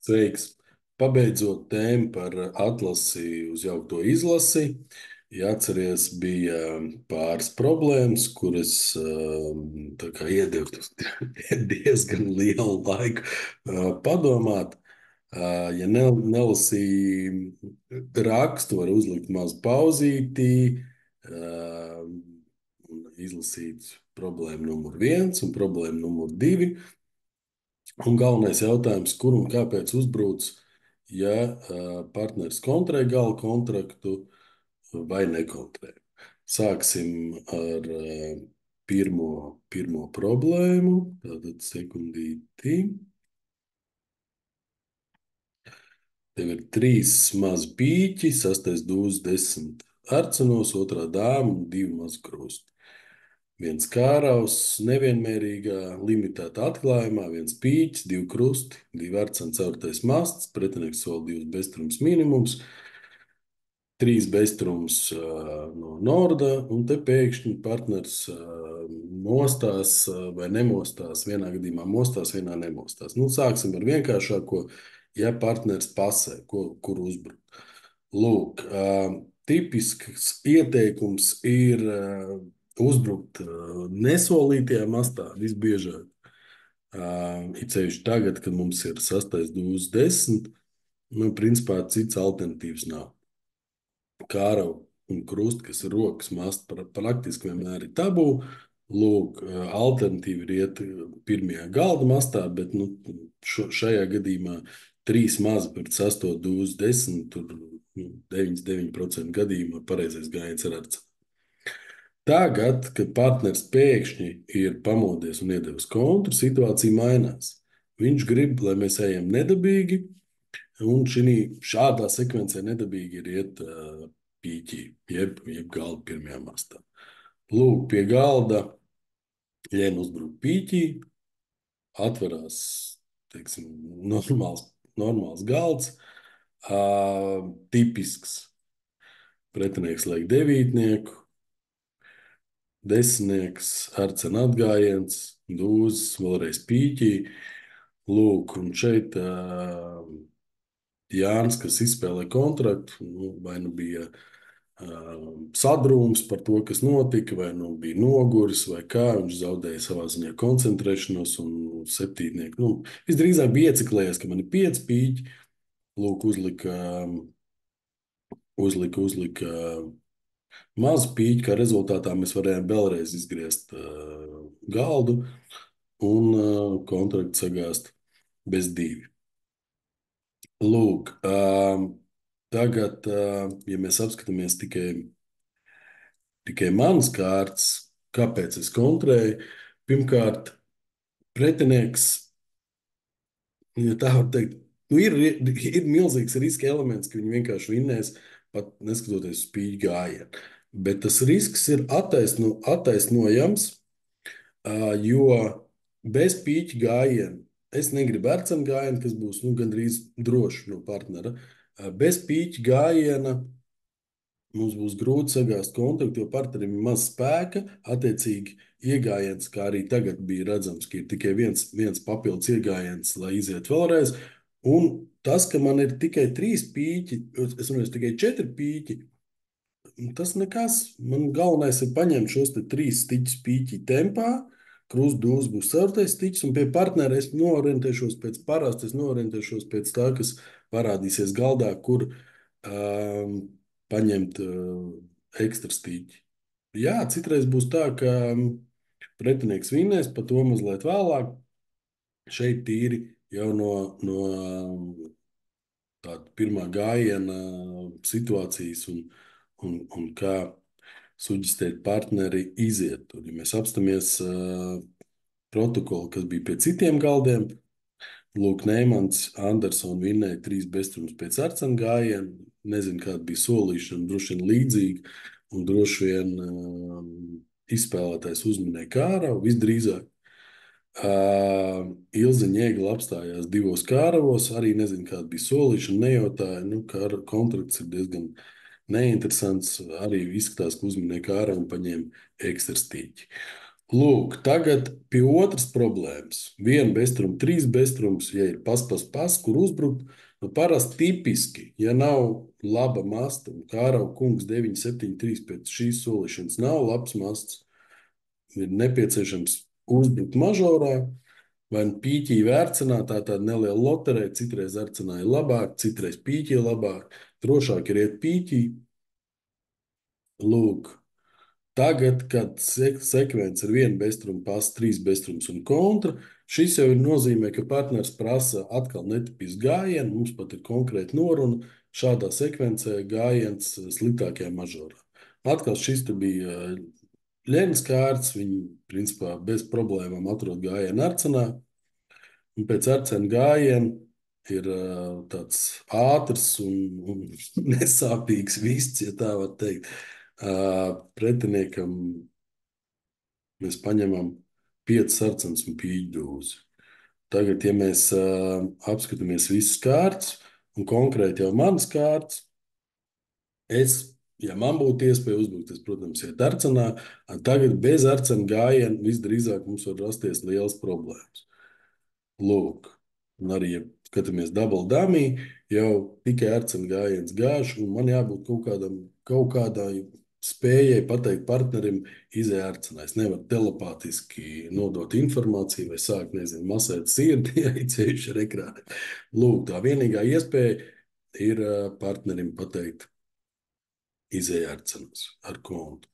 Sveiks! Pabeidzot tēmu par atlasi uz jaukto izlasi, ja atceries, bija pāris problēmas, kuras tā kā iedevu diezgan lielu laiku padomāt. Ja nelasīji rakstu, var uzlikt mazu pauzīti, un izlasīt problēmu numur viens un problēmu numur divi. Un galvenais jautājums, kur un kāpēc uzbruc, ja partneris kontrē gala kontraktu vai nekontrē. Sāksim ar pirmo problēmu. Tātad sekundīti. Tev ir trīs mazi pīķi, sastais dūzs, 10 arcenos, otrā dāma un divi mazi krusti. Viens kāraus, nevienmērīgā, limitētā atklājumā, viens pīķis, divi krusti, divi arceni caurtais masts, pretinieks sola divus beztrums minimums, trīs beztrums no norda, un te pēkšņi partners mostās vai nemostās. Vienā gadījumā mostās, vienā nemostās. Nu, sāksim ar vienkāršāko, ja partners pasē, kur uzbrukt. Lūk, tipisks ieteikums ir uzbrukt nesolītajā mastā visbiežāk. It sevišķi tagad, kad mums ir sastais dūzs 10, nu, principā cits alternatīvas nav. Kārau un krusti, kas ir rokas masta, praktiski vienmēr ir tabū. Lūk, alternatīva ir iet pirmajā galda mastā, bet nu, šajā gadījumā trīs mazi pret sasto dūzs 10, tur 99% gadījumā pareizais gājiens ir arcens. Tagad, kad partneris pēkšņi ir pamodies un iedevis kontru, situācija mainās. Viņš grib, lai mēs ejam nedabīgi, un šādā sekvencē nedabīgi ir iet pīķī, jeb galda pirmajā mastā. Lūk, pie galda ņem uzbruk pīķī, atverās, teiksim, normāls galds, tipisks pretinieks liek devītnieku, desmitnieks, arcena atgājiens, dūzs, vēlreiz pīķī. Lūk, un šeit Jānis, kas izspēlē kontraktu, vai nu bija sadrūms par to, kas notika, vai nu bija noguris, vai kā viņš zaudēja savā ziņā koncentrēšanos un septītnieku. Visdrīzāk bija ieciklējies, ka man ir 5 pīķi. Lūk, uzlika mazu pīķi, kā rezultātā mēs varējām vēlreiz izgriezt galdu un kontraktu sagāzt bez 2. Lūk, tagad, ja mēs apskatāmies tikai manas kārtas, kāpēc es kontrēju, pirmkārt, pretinieks, ja tā var teikt, ir milzīgs riska elements, ka viņi vienkārši vinnēs, pat neskatoties uz pīķu gājienu. Bet tas risks ir attaisnojams, jo bez pīķa gājiena es negribu arcenu gājienu, kas būs gandrīz droši no partnera. Bez pīķa gājiena mums būs grūti sagāzt kontaktu, jo partnerim ir maz spēka. Attiecīgi, iegājiens, kā arī tagad bija redzams, ka ir tikai viens papildus iegājiens, lai iziet vēlreiz. Un tas, ka man ir tikai 3 pīķi, es runāju, tikai 4 pīķi, tas nekas. Man galvenais ir paņemt šos 3 stiķus pīķi tempā. Krustdūzs būs 4. stiķis, un pie partnera es noorientēšos pēc parasta, es noorientēšos pēc tā, kas parādīsies galdā, kur paņemt ekstra stiķi. Jā, citreiz būs tā, ka pretinieks vinnēs, pa to mazliet vēlāk. Šeit tīri jau no tāda pirmā gājiena situācijas un kā suģistēt partneri iziet tur. Ja mēs apstāmies protokolu, kas bija pie citiem galdiem, lūk, Neimans, Andersons vinnēja 3 beztrums pēc arcena gājiena. Nezinu, kāda bija solīšana, droši vien līdzīga, un droši vien izspēlētājs uzminēja Kāravu visdrīzāk. Ilze Ņēgla apstājās 2 kāravos, arī nezinu, kāda bija solīšana, nejautāja. Kontrakts ir diezgan neinteresants. Arī izskatās, ka uzminēja Kāravu un paņēma ekstra stiķi. Lūk, tagad pie otras problēmas. Viena beztruma, trīs beztrums, ja ir pas, kur uzbrukt. Nu, parasti tipiski, ja nav laba masta, un Kārau kungs 973 pēc šīs solīšanas nav labs masts, ir nepieciešams uzbrukt mažorā, vai nu pīķī vērcenā, tā tāda neliela loterija, citreiz vērcenā ir labāk, citreiz pīķī labāk. Drošāk ir iet pīķī. Lūk, tagad, kad sekvence ir viena beztruma, pasta, trīs beztrums un kontra, šis jau ir nozīmē, ka partners prasa atkal netipis gājienu, mums pat ir konkrēti noruna šādā sekvencē gājiens sliktākajā mažorā. Atkal šis te bija Ļenas kārts, viņi principā bez problēmām atrod gājienu arcenā, un pēc arcena gājiena ir tāds ātrs un nesāpīgs viss, ja tā var teikt. Pretiniekam mēs paņemam 5 sarcenas un pīķu dūzi. Tagad, ja mēs apskatāmies visas kārtas, un konkrēti jau manas kārtas, ja man būtu iespēja uzbrukt, es, protams, iet arcenā, tagad bez arcena gājiena visdrīzāk mums var rasties liels problēmas. Lūk, un arī, ja skatāmies double dummy, jau tikai arcena gājiens gāž, un man jābūt kaut kādai spējai pateikt partnerim, izēj arcenā. Es nevaru telepātiski nodot informāciju vai sākt, nezinu, masēt sirdi, ja ir ceļš ar ekrānu. Lūk, tā vienīgā iespēja ir partnerim pateikt, izēj arcenas ar kontu.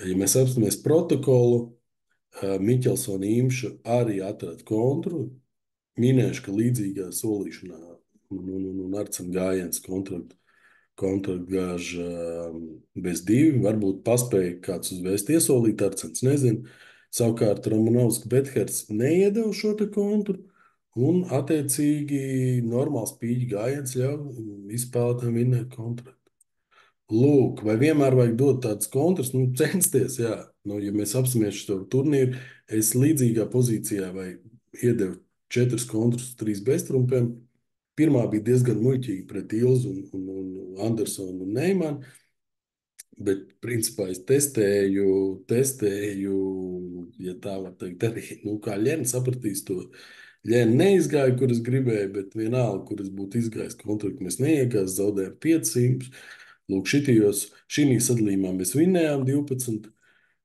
Ja mēs apstāmies protokolu, Miķelsona Imša arī atrada kontru. Minēšu, ka līdzīgā solīšanā un arcena gājiens kontraktu gāž bez divi. Varbūt paspēja kāds uzvēst iesolīt arcens, nezinu. Savukārt Romanovs Bethers neiedeva šo te kontru, un attiecīgi normāls pīķa gājiens ļauj izspēlētājiem vinnēt kontraktu. Lūk, vai vienmēr vajag dot tādas kontras, nu, censties, jā. Nu, ja mēs apspriežam šo turnīru, es līdzīgā pozīcijā vai iedevu 4 kontrus, 3 beztrumpiem. Pirmā bija diezgan muļķīga pret Ilzu un Andersonu un Neimanu, bet principā es testēju, ja tā var teikt, arī, nu, kā Ļena sapratīs to. Ļena neizgāja, kur es gribēju, bet vienalga, kur es būtu izgājis kontraktu, mēs neiegājām, zaudējām 500. Lūk, šī sadalījumā mēs vinnējām 12,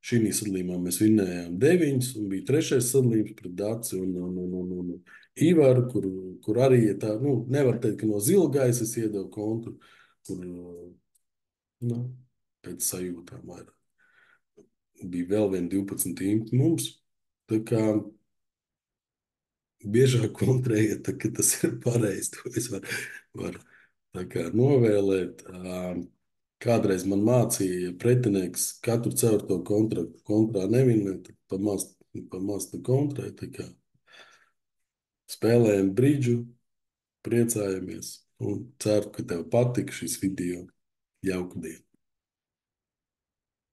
šī sadalījumā mēs vinnējām 9, un bija trešais sadalījums pret Dāci un Ivaru, kur arī tā, nu, nevar teikt, ka no zila gaisa es iedevu kontru, kur, nu, pēc sajūtām vairāk. Bija vēl viena 12 imti mums, tā kā biežāk kontrējiet, tā, ka tas ir pareizi, to es varu tā kā novēlēt. Kādreiz man mācīja, ja pretinieks katru ceturto kontraktu kontrā nevinē, tad pamāsta kontrē. Tā kā spēlējam bridžu, priecājamies un ceru, ka tev patika šis video. Jauku dienu!